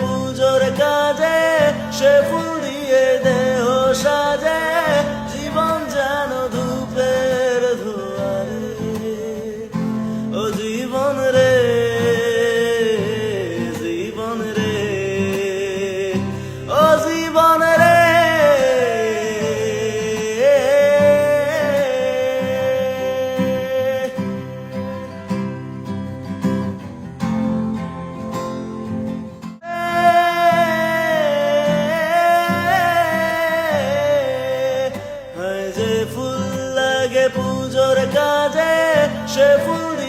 পুজোর কাজে, সে ফুল দিয়ে দেহ সাজে, জীবন যেন ধূপের ধোয়ারে। ও জীবন রে, জীবন রে, ও জীবন রে। যে ফুল লাগে পুজোর কাজে, সে ফুল